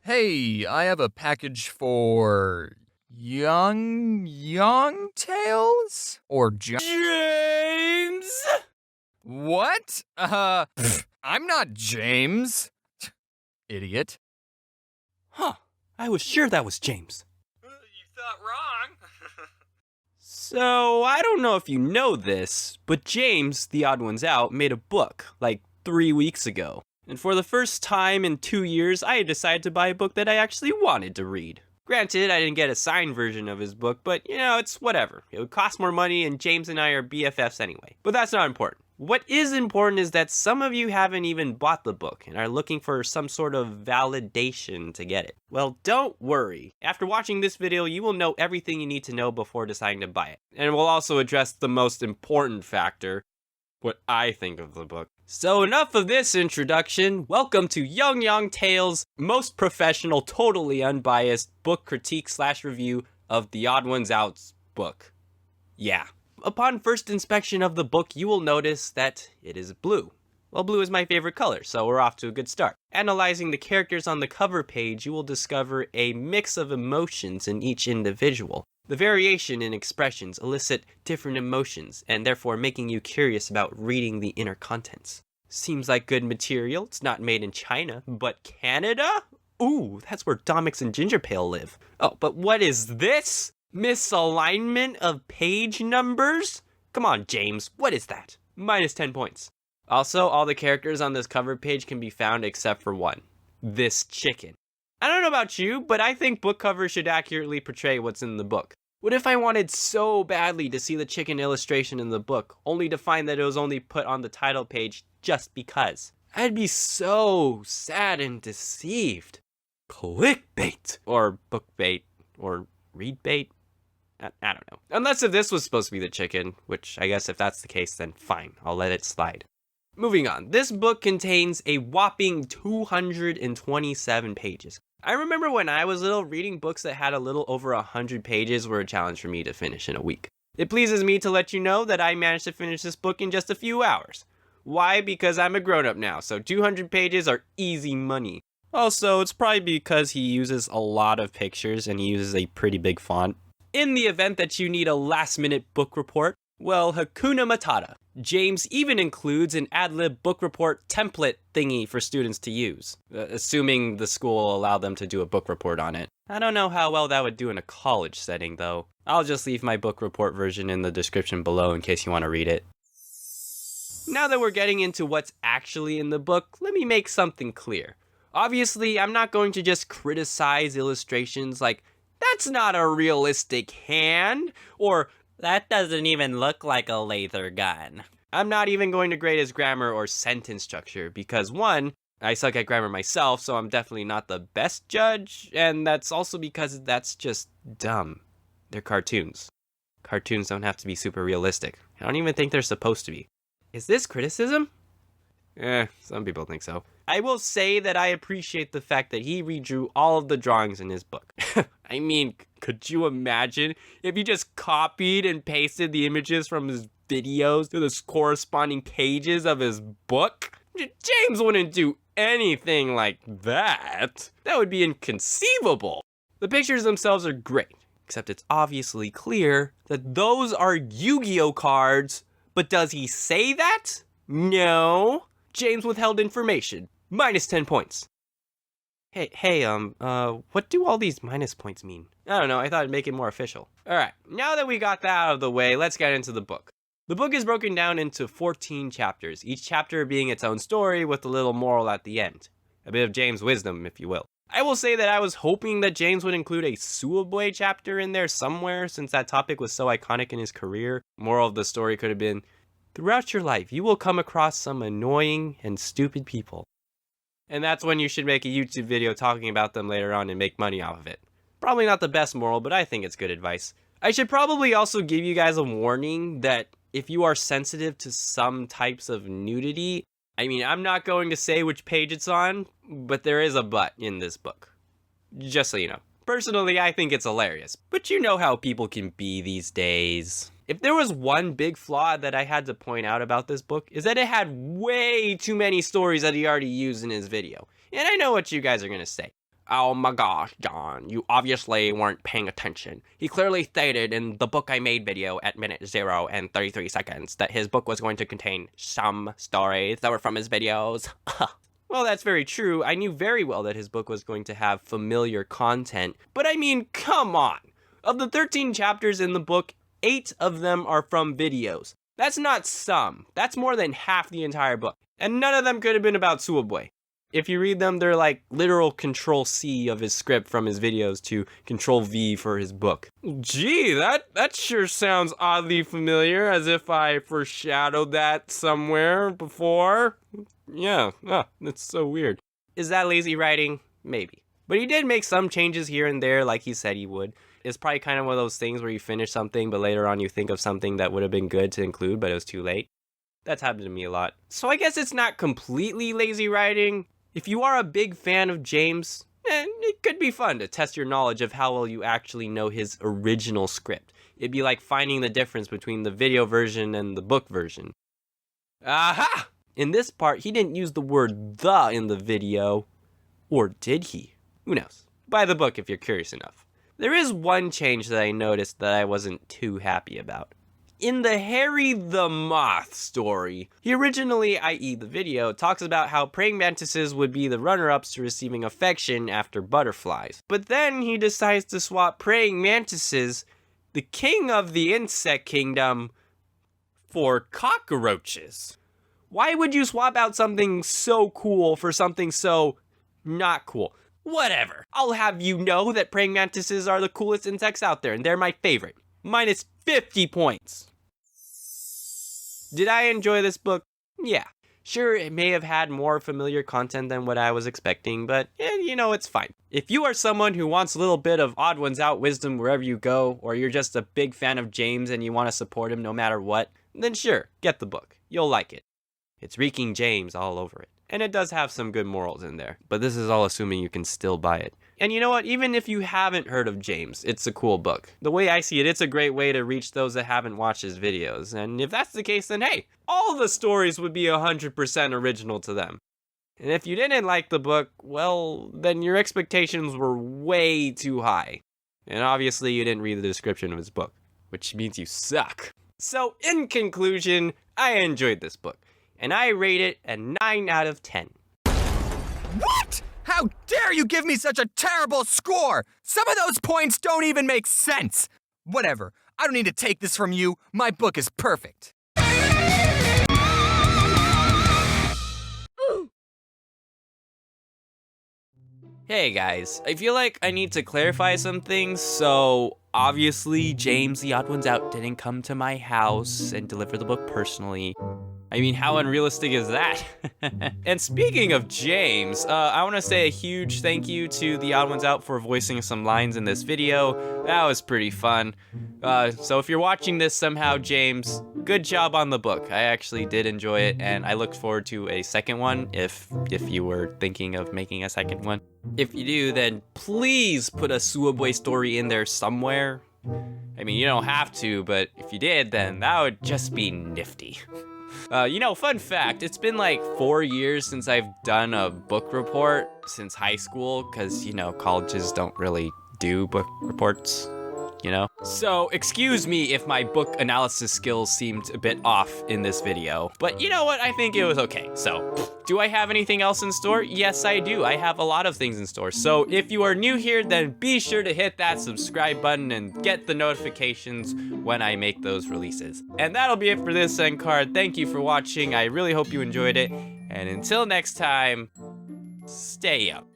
Hey, I have a package for young tales? Or James! What? I'm not James. Idiot. Huh, I was sure that was James. You thought wrong. So, I don't know if you know this, but James, TheOdd1sOut, made a book like 3 weeks ago. And for the first time in 2 years, I decided to buy a book that I actually wanted to read. Granted, I didn't get a signed version of his book, but it's whatever. It would cost more money, and James and I are BFFs anyway. But that's not important. What is important is that some of you haven't even bought the book and are looking for some sort of validation to get it. Well, don't worry. After watching this video, you will know everything you need to know before deciding to buy it. And we'll also address the most important factor, what I think of the book. So enough of this introduction. Welcome to Young Tales' most professional, totally unbiased book critique / review of TheOdd1sOut's book. Yeah. Upon first inspection of the book, you will notice that it is blue. Well, blue is my favorite color, so we're off to a good start. Analyzing the characters on the cover page, you will discover a mix of emotions in each individual. The variation in expressions elicit different emotions, and therefore making you curious about reading the inner contents. Seems like good material. It's not made in China, but Canada? Ooh, that's where Domix and Gingerpale live. Oh, but what is this? Misalignment of page numbers? Come on, James, what is that? Minus 10 points. Also, all the characters on this cover page can be found except for one. This chicken. I don't know about you, but I think book covers should accurately portray what's in the book. What if I wanted so badly to see the chicken illustration in the book, only to find that it was only put on the title page just because? I'd be so sad and deceived. Clickbait. Or bookbait. Or readbait. I don't know. Unless if this was supposed to be the chicken, which I guess if that's the case, then fine, I'll let it slide. Moving on, this book contains a whopping 227 pages. I remember when I was little, reading books that had a little over 100 pages were a challenge for me to finish in a week. It pleases me to let you know that I managed to finish this book in just a few hours. Why? Because I'm a grown-up now, so 200 pages are easy money. Also, it's probably because he uses a lot of pictures and he uses a pretty big font. In the event that you need a last-minute book report, well, Hakuna Matata. James even includes an ad-lib book report template thingy for students to use, assuming the school will allow them to do a book report on it. I don't know how well that would do in a college setting, though. I'll just leave my book report version in the description below in case you want to read it. Now that we're getting into what's actually in the book, let me make something clear. Obviously, I'm not going to just criticize illustrations like, "That's not a realistic hand," or "That doesn't even look like a laser gun." I'm not even going to grade his grammar or sentence structure because 1, I suck at grammar myself, so I'm definitely not the best judge, and that's also because that's just dumb. They're cartoons. Cartoons don't have to be super realistic. I don't even think they're supposed to be. Is this criticism? Some people think so. I will say that I appreciate the fact that he redrew all of the drawings in his book. I mean, could you imagine if he just copied and pasted the images from his videos to the corresponding pages of his book? James wouldn't do anything like that. That would be inconceivable. The pictures themselves are great, except it's obviously clear that those are Yu-Gi-Oh cards. But does he say that? No. James withheld information. Minus 10 points. Hey, what do all these minus points mean? I don't know, I thought it'd make it more official. Alright, now that we got that out of the way, let's get into the book. The book is broken down into 14 chapters, each chapter being its own story with a little moral at the end. A bit of James' wisdom, if you will. I will say that I was hoping that James would include a Suaboy chapter in there somewhere, since that topic was so iconic in his career. Moral of the story could have been, throughout your life, you will come across some annoying and stupid people. And that's when you should make a YouTube video talking about them later on and make money off of it. Probably not the best moral, but I think it's good advice. I should probably also give you guys a warning that if you are sensitive to some types of nudity, I mean, I'm not going to say which page it's on, but there is a but in this book. Just so you know. Personally, I think it's hilarious, but you know how people can be these days. If there was one big flaw that I had to point out about this book, is that it had way too many stories that he already used in his video. And I know what you guys are going to say. Oh my gosh, John, you obviously weren't paying attention. He clearly stated in the book I made video at minute 0 and 33 seconds that his book was going to contain some stories that were from his videos. Well, that's very true. I knew very well that his book was going to have familiar content, but I mean, come on. Of the 13 chapters in the book, 8 of them are from videos. That's not some. That's more than half the entire book. And none of them could have been about Suoboy. If you read them, they're like literal Control-C of his script from his videos to Control-V for his book. Gee, that sure sounds oddly familiar, as if I foreshadowed that somewhere before. Yeah, that's so weird. Is that lazy writing? Maybe. But he did make some changes here and there like he said he would. It's probably kind of one of those things where you finish something, but later on you think of something that would have been good to include, but it was too late. That's happened to me a lot. So I guess it's not completely lazy writing. If you are a big fan of James, it could be fun to test your knowledge of how well you actually know his original script. It'd be like finding the difference between the video version and the book version. Aha! In this part, he didn't use the word "the" in the video. Or did he? Who knows? Buy the book if you're curious enough. There is one change that I noticed that I wasn't too happy about. In the Harry the Moth story, he originally, i.e. the video, talks about how praying mantises would be the runner-ups to receiving affection after butterflies. But then he decides to swap praying mantises, the king of the insect kingdom, for cockroaches. Why would you swap out something so cool for something so not cool? Whatever. I'll have you know that praying mantises are the coolest insects out there, and they're my favorite. Minus 50 points. Did I enjoy this book? Yeah. Sure, it may have had more familiar content than what I was expecting, but it's fine. If you are someone who wants a little bit of Odd Ones Out wisdom wherever you go, or you're just a big fan of James and you want to support him no matter what, then sure, get the book. You'll like it. It's reeking James all over it. And it does have some good morals in there, but this is all assuming you can still buy it. And you know what? Even if you haven't heard of James, it's a cool book. The way I see it, it's a great way to reach those that haven't watched his videos. And if that's the case, then hey, all the stories would be 100% original to them. And if you didn't like the book, well, then your expectations were way too high. And obviously you didn't read the description of his book, which means you suck. So in conclusion, I enjoyed this book. And I rate it a 9 out of 10. What? How dare you give me such a terrible score? Some of those points don't even make sense. Whatever. I don't need to take this from you. My book is perfect. Hey guys, I feel like I need to clarify some things. So obviously James the Odd One's Out didn't come to my house and deliver the book personally. I mean, how unrealistic is that? And speaking of James, I want to say a huge thank you to The Odd1's Out for voicing some lines in this video. That was pretty fun. So if you're watching this somehow, James, good job on the book. I actually did enjoy it, and I look forward to a second one if you were thinking of making a second one. If you do, then please put a Suoboy story in there somewhere. I mean, you don't have to, but if you did, then that would just be nifty. Fun fact, it's been like 4 years since I've done a book report since high school, because, colleges don't really do book reports, So, excuse me if my book analysis skills seemed a bit off in this video, but you know what, I think it was okay. So, do I have anything else in store? Yes, I do. I have a lot of things in store. So, if you are new here, then be sure to hit that subscribe button and get the notifications when I make those releases. And that'll be it for this end card. Thank you for watching. I really hope you enjoyed it. And until next time, stay up.